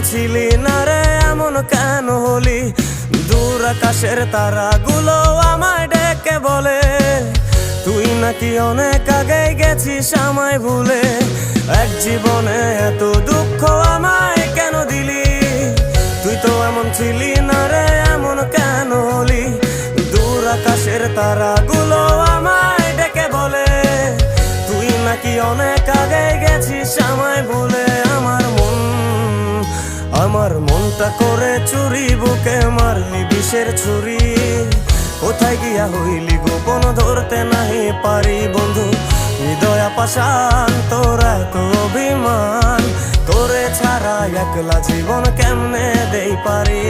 ছিলি না রে এমন কেন হলি? দূর আকাশের তারাগুলো আমায় ডেকে বলে তুই নাকি অনেক আগে গেছিস আমায় ভুলে। এক জীবনে এত দুঃখ আমায় কেন দিলি? তুই তো এমন ছিলি না রে এমন কেন হলি? দূর আকাশের তারাগুলো আমায় ডেকে বলে তুই নাকি অনেক আগে গেছিস আমায় ভুলে। আমার মনটা করে চুরি, বুকে মারলি বিষের ছুরি। কোথায় গিয়া হইলি গোপন ধরতে নাহি পারি বন্ধু। হৃদয় পাষাণ তোর এত অভিমান, তোরে ছাড়া একলা জীবন কেমনে দেই পারি।